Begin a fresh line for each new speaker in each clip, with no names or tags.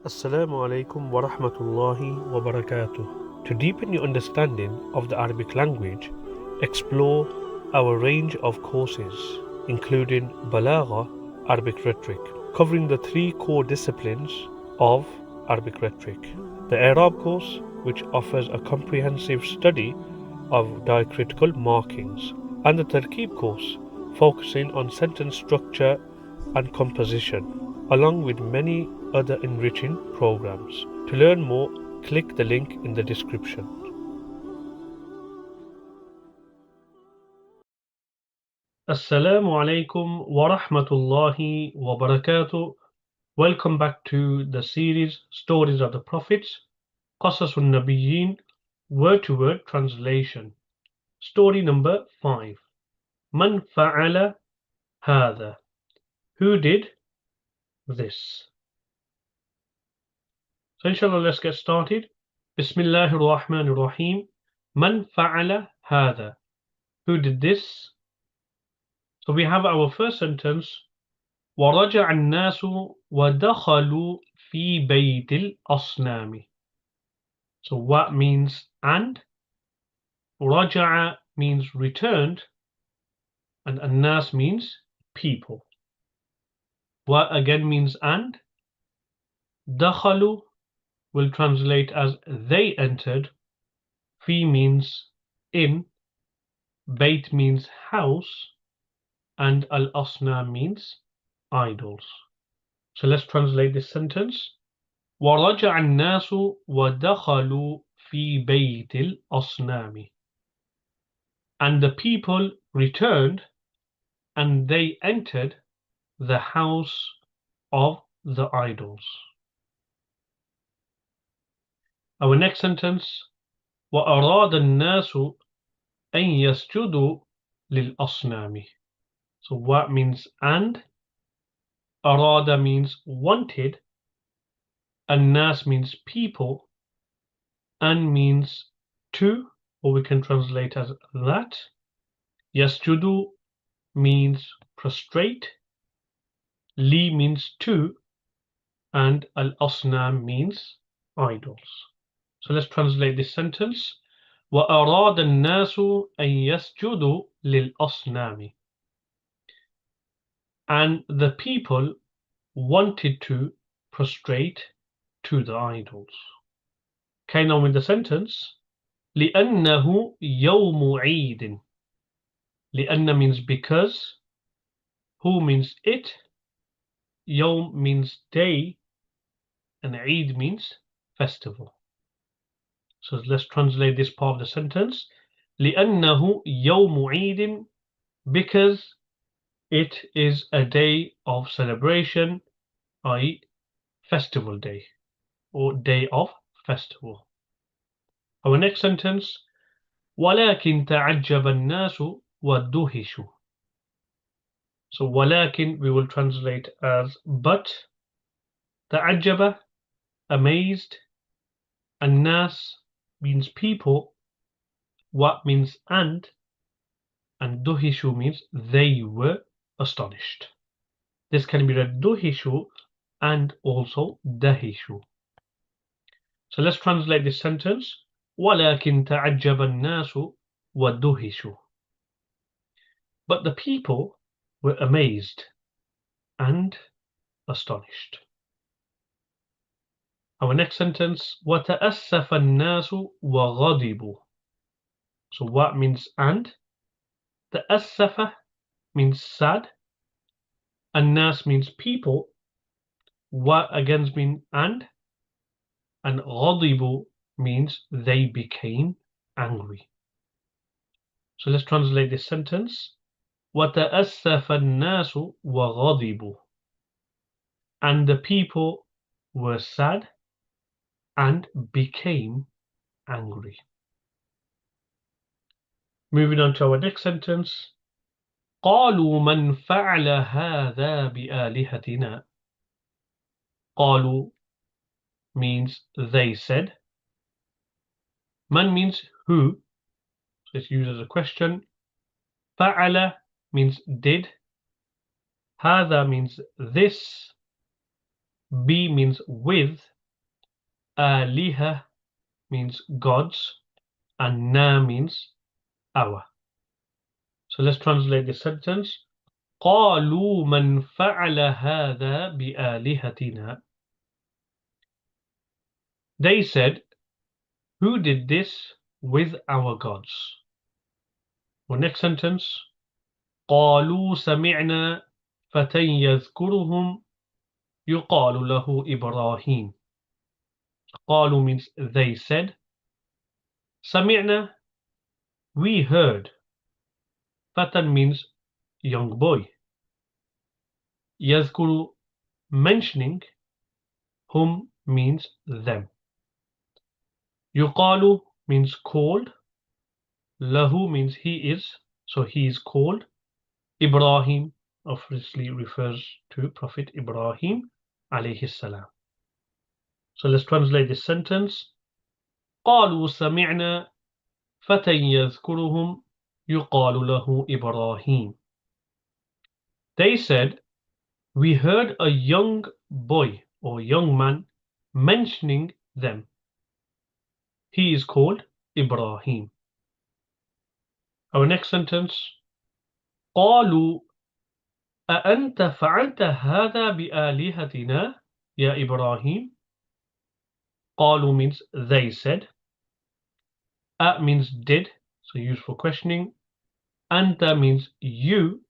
Assalamu alaikum wa rahmatullahi wa barakatuh. To deepen your understanding of the Arabic language, explore our range of courses, including Balagha, Arabic rhetoric, covering the three core disciplines of Arabic rhetoric. The Arab course, which offers a comprehensive study of diacritical markings, and the Tarkib course, focusing on sentence structure and composition, along with many other enriching programs. To learn more, click the link in the description. Assalamu alaikum wa rahmatullahi wa barakatuh. Welcome back to the series Stories of the Prophets, Qasas Al-Nabiyīn, word-to-word translation. Story number 5. Man fa'ala hadha. Who did this? So inshallah, let's get started. Bismillahir Rahmanir Rahim. Man fa'ala hadha. Who did this? So we have our first sentence. وَرَجَعَ النَّاسُ وَدَخَلُوا فِي بَيْتِ الْأَصْنَامِ. So what means and? رَجَعَ means returned, and النَّاسِ means people. What again means and? دَخَلُوا will translate as they entered. Fi means in. Bayt means house. And al-asnam means idols. So let's translate this sentence. وَرَجَعَ النَّاسُ وَدَخَلُوا فِي بَيْتِ الْأَصْنَامِ. And the people returned and they entered the house of the idols. Our next sentence. وَأَرَادَ النَّاسُ أَن يَسْجُدُوا لِلْأَصْنَامِ. So what means and? Arada means wanted, and nas means people, and means to, or we can translate as that. Yasjudu means prostrate, li means to, and al-asnam means idols. So let's translate this sentence. وَأَرَادَ النَّاسُ أَن يَسْجُدُوا لِلْأَصْنَامِ. And the people wanted to prostrate to the idols. Okay, now in the sentence, لِأَنَّهُ يَوْمُ عِيدٍ. لِأَنَّ means because, who means it, يوم means day, and Eid means festival. So let's translate this part of the sentence. لِأَنَّهُ يَوْمُ عِيدٍ, because it is a day of celebration, i.e. festival day, or day of festival. Our next sentence. وَلَكِنْ تَعَجَّبَ النَّاسُ وَدُهِشُوا. So walakin we will translate as but. Ta'ajjaba, amazed. An-nas means people. What means and duhishu means they were astonished. This can be read duhishu and also dahishu. So let's translate this sentence. وَلَكِنْ تَعَجَّبَ النَّاسُ وَدُهِشُوا. But the people were amazed and astonished. Our next sentence. وَتَأَسَّفَ النَّاسُ وَغَضِبُوا. So what means and? تَأَسَّفَ means sad. النَّاس means people. What again means and? And غَضِبُوا means they became angry. So let's translate this sentence. وَتَأَسَّفَ النَّاسُ وَغَضِبُوا. And the people were sad and became angry. Moving on to our next sentence. قالوا من فعل هذا بآلهتنا. قالوا means they said. Man means who, so it's used as a question. فعل means did. هذا means this. B means with, Aliha means gods, and na means our. So let's translate the sentence. قالوا من فعل هذا بآلهتنا. They said, who did this with our gods? Or next sentence. قالوا سمعنا فتى يذكرهم يقال له إبراهيم. قالوا means they said. سمعنا, we heard. Fatan means young boy. يذكر, mentioning. Hum means them. يقال means called. Lahu means he is, so he is called. Ibrahim obviously refers to Prophet Ibrahim alayhi salam. So let's translate this sentence. قالوا سمعنا فتى يذكرهم يقال له إبراهيم. They said, we heard a young boy or young man mentioning them. He is called Ibrahim. Our next sentence. قالوا أأنت فعلت هذا بآلهتنا يا إبراهيم. قالوا means they said. A means did, so used for questioning. Anta means you.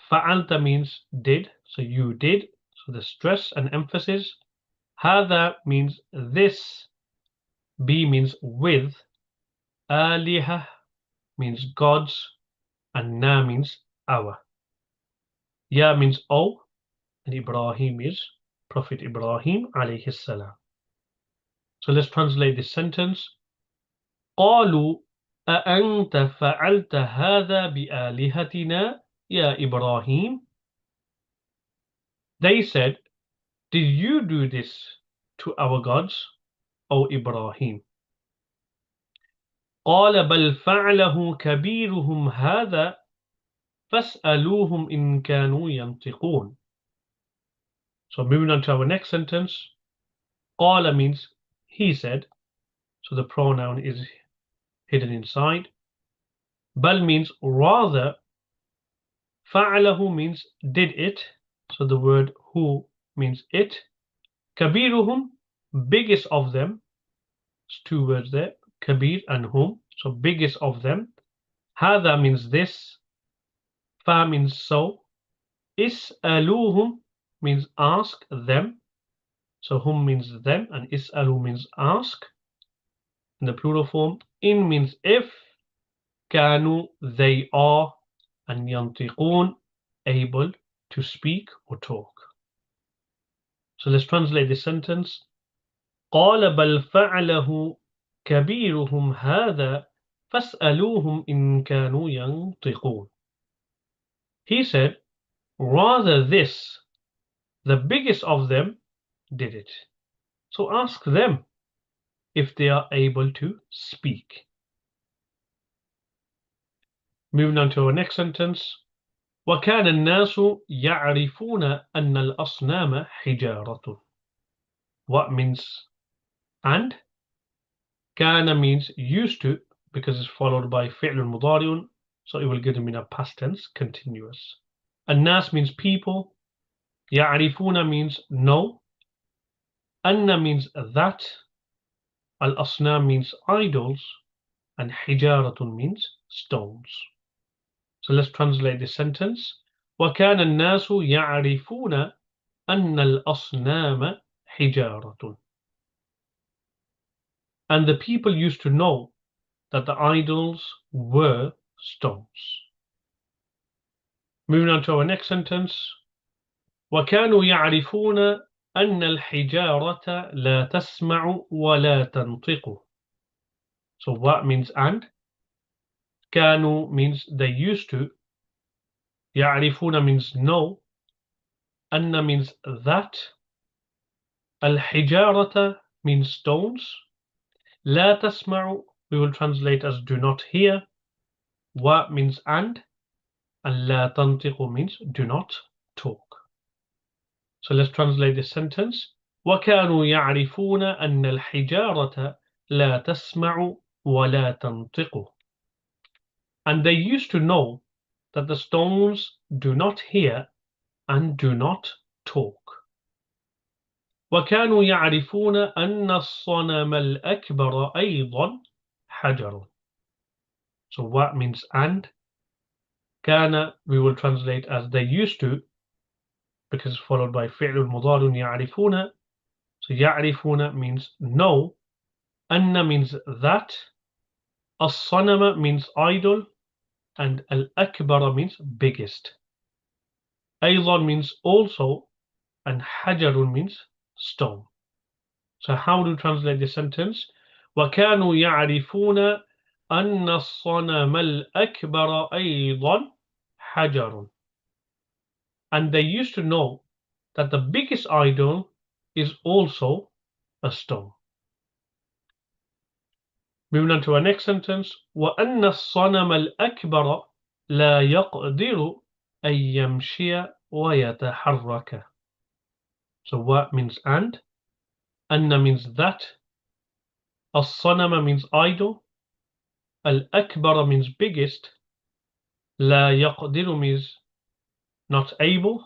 Fa'alta means did, so you did, so the stress and emphasis. Hada means this. B means with. Aliha means gods, and na means our. Ya means oh, and Ibrahim is Prophet Ibrahim alayhi salam. So let's translate this sentence. قالوا أأنت فعلت هذا بآلهتنا يا إبراهيم. They said, did you do this to our gods, O Ibrahim? قال بل فعله كبيرهم هذا فاسألوهم إن كانوا ينطقون. So moving on to our next sentence. قال means he said, so the pronoun is hidden inside. Bal means rather. Fa'alahu means did it, so the word who means it. Kabiruhum, biggest of them. It's two words there, kabir and hum, so biggest of them. Hada means this. Fa means so. Is'aluhum means ask them. So hum means them, and is'alu means ask. In the plural form, in means if. Kanu, they are. And yantiqun, able to speak or talk. So let's translate this sentence. قال بل فعله كبيرهم هذا فاسألوهم إن كانوا ينطقون. He said, rather this, the biggest of them did it. So ask them if they are able to speak. Moving on to our next sentence. وكان الناس يعرفون أن الأصنام حجارة. What means and? كان means used to, because it's followed by فعل مضارع, so it will give them in a past tense, continuous. الناس means people. يعرفون means know. أن means that. الأصنام means idols. And حجارة means stones. So let's translate this sentence. وكان الناس يعرفون أن الأصنام حجارة. And the people used to know that the idols were stones. Moving on to our next sentence. وكانوا يعرفون أن الحجارة لا تسمع ولا تنطق. So what means and? كانوا means they used to. يعرفون means know. أن means that. الحجارة means stones. لا تسمع, we will translate as do not hear. Wa means and لا تنطق means do not talk. So let's translate this sentence. وكانوا يعرفون أن الحجارة لا تسمع ولا تنطق. And they used to know that the stones do not hear and do not talk. وكانوا يعرفون أن الصنم الأكبر أيضا حجر. So what means and? كان we will translate as they used to, because it's followed by فعل مضارع يعرفون. So يعرفون means know, أن means that, الصنم means idol, and الأكبر means biggest. أيضا means also, and حجر means stone. So how do you translate the sentence? وكانوا يعرفون أن الصنم الأكبر أيضا حجر. And they used to know that the biggest idol is also a stone. Moving on to our next sentence. وأن الصنم الأكبر لا يقدر أن يمشي ويتحرك. So what means and? أن means that. الصنم means idol. الأكبر means biggest. لا يقدر means not able.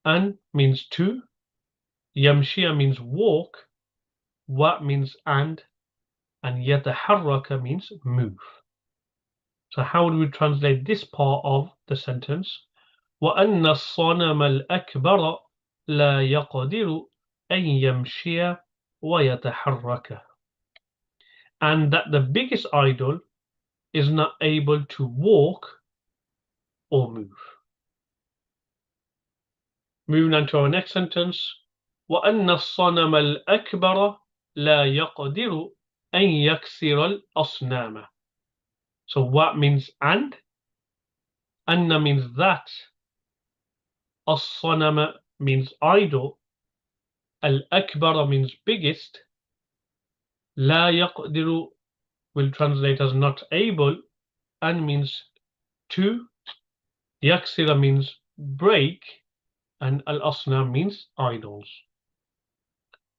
An means to. يمشي means walk. What means and يتحرك means move. So how do we translate this part of the sentence? وأن الصنم الأكبر لا يقدر أن يمشي ويتحرك. And that the biggest idol is not able to walk or move. Moving on to our next sentence. وأن الصنم الأكبر لا يقدر أن يكسر الأصنام. So what means and? أن means that. الصنم means idol. الأكبر means biggest. لا يقدر will translate as not able, and means to. يكسر means break, and al-asnam means idols.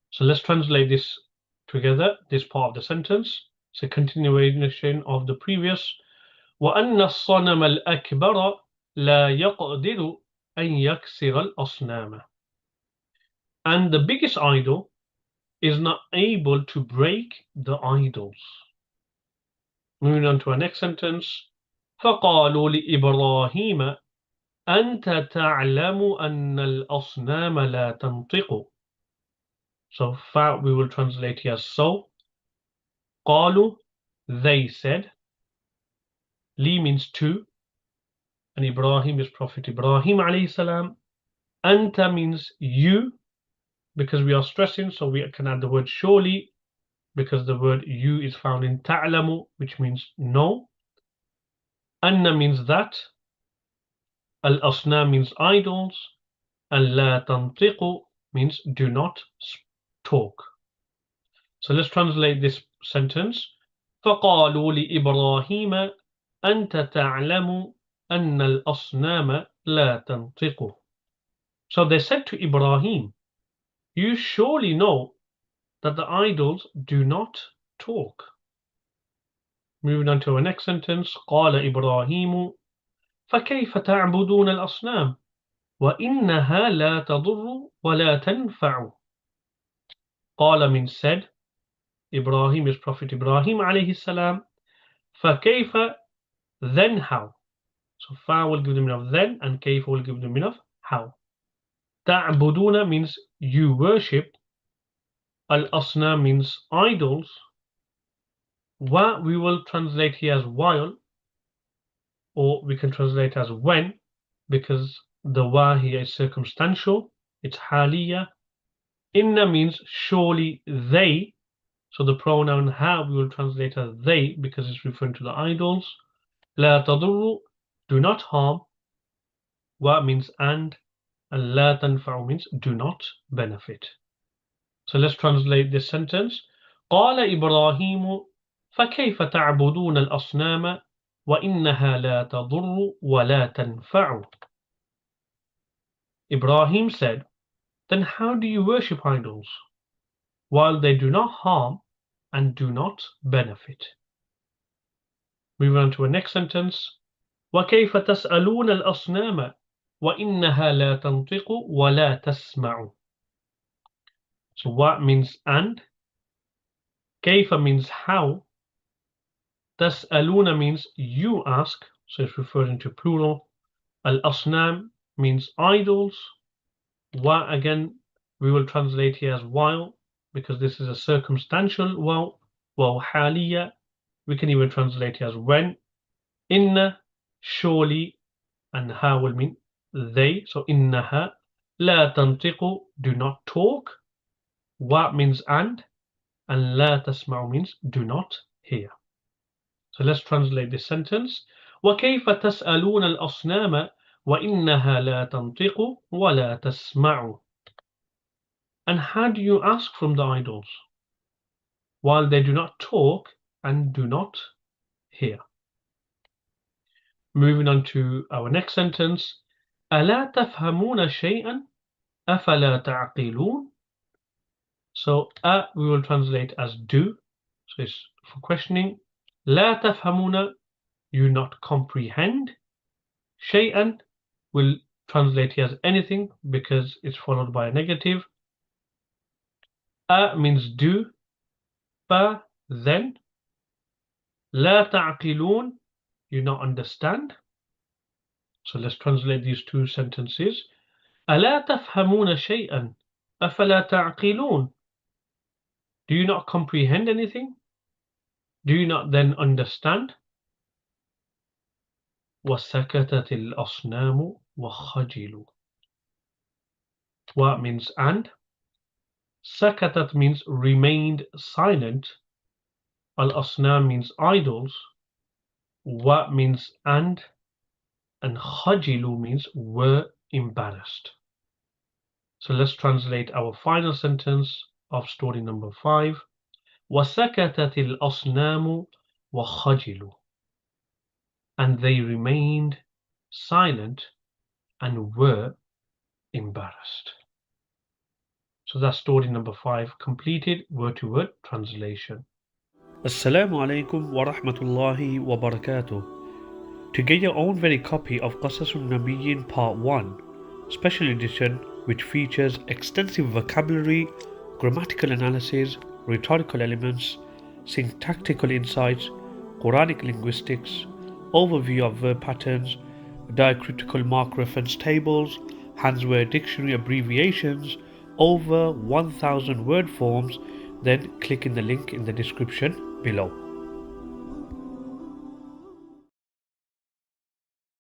So let's translate this together, this part of the sentence. It's a continuation of the previous. وأن الصنم الأكبر لا يقدر أن يكسر الأصنام. And the biggest idol is not able to break the idols. Moving on to our next sentence. فقالوا لإبراهيم أنت تعلم أن الأصنام لا تنطق. So fa we will translate here so. قالوا, they said. Li means to, and Ibrahim is Prophet Ibrahim alayhi salam. Anta means you, because we are stressing, so we can add the word surely, because the word you is found in ta'lamu, which means no. Anna means that. Al-asnam means idols. And la tantiqu means do not talk. So let's translate this sentence. فقالوا لإبراهيم أنت تعلم أن الأصنام لا تنطق. So they said to Ibrahim, you surely know that the idols do not talk. Moving on to our next sentence. قال إبراهيم فكيف تعبدون الأصنام وإنها لا تضر ولا تنفع. قال means said. Ibrahim is Prophet Ibrahim alayhi salam. فكيف, then how. So fa will give the meaning of then, and kayfa will give the meaning of how. تعبدون means you worship. Al-asnam means idols. Wa we will translate here as while, or we can translate as when, because the wa here is circumstantial. It's haliya. Inna means surely they. So the pronoun ha we will translate as they, because it's referring to the idols. La tadurru, do not harm. Wa means and la tanfa'u means do not benefit. So let's translate this sentence. قال إبراهيم فكيف تعبدون الأصنام وإنها لا تضر ولا تنفع. Ibrahim said, then how do you worship idols while they do not harm and do not benefit? Moving on to our next sentence. وَكَيْفَ تَسْأَلُونَ الْأَصْنَامَ وَإِنَّهَا لَا تَنْطِقُ وَلَا تَسْمَعُ. So what means and, كَيْفَ means how, تَسْأَلُونَ means you ask, so it's referring to plural. Al-Asnam means idols. Wa again we will translate here as while, because this is a circumstantial while. Wa haliya we can even translate here as when. Inna surely, and ha will mean they, so innaha. La tantiqu do not talk. Wa means and la tasma'u means do not hear. So let's translate this sentence. وَكَيْفَ تَسْأَلُونَ الْأَصْنَامَ وَإِنَّهَا لَا تَنْطِقُ وَلَا تَسْمَعُ. And how do you ask from the idols while they do not talk and do not hear? Moving on to our next sentence. أَلَا تَفْهَمُونَ شَيْئًا أَفَلَا تَعْقِلُونَ. So we will translate as do, so it's for questioning. لَا تَفْهَمُونَ you not comprehend. Shay'an will translate here as anything because it's followed by a negative. Means do. Fa then. La ta'qilun you not understand. So let's translate these two sentences. ألا تفهمون شيئا أفلا تعقلون. Do you not comprehend anything? Do you not then understand? وسكتت الأصنام وخجلوا. What means and? Sakatat means remained silent. Al-Asnam means idols. Wa means and khajilu means were embarrassed. So let's translate our final sentence of story number 5. وَسَكَتَتِ الْأَصْنَامُ وَخَجِلُوا. And they remained silent and were embarrassed. So that's story number 5 completed, word-to-word translation. Assalamu alaikum wa rahmatullahi wa barakatuh. To get your own very copy of Qasas Al-Nabiyīn Part 1, Special Edition, which features extensive vocabulary, grammatical analysis, rhetorical elements, syntactical insights, Quranic linguistics, overview of verb patterns, diacritical mark reference tables, Hansware dictionary abbreviations, over 1000 word forms, then click in the link in the description below.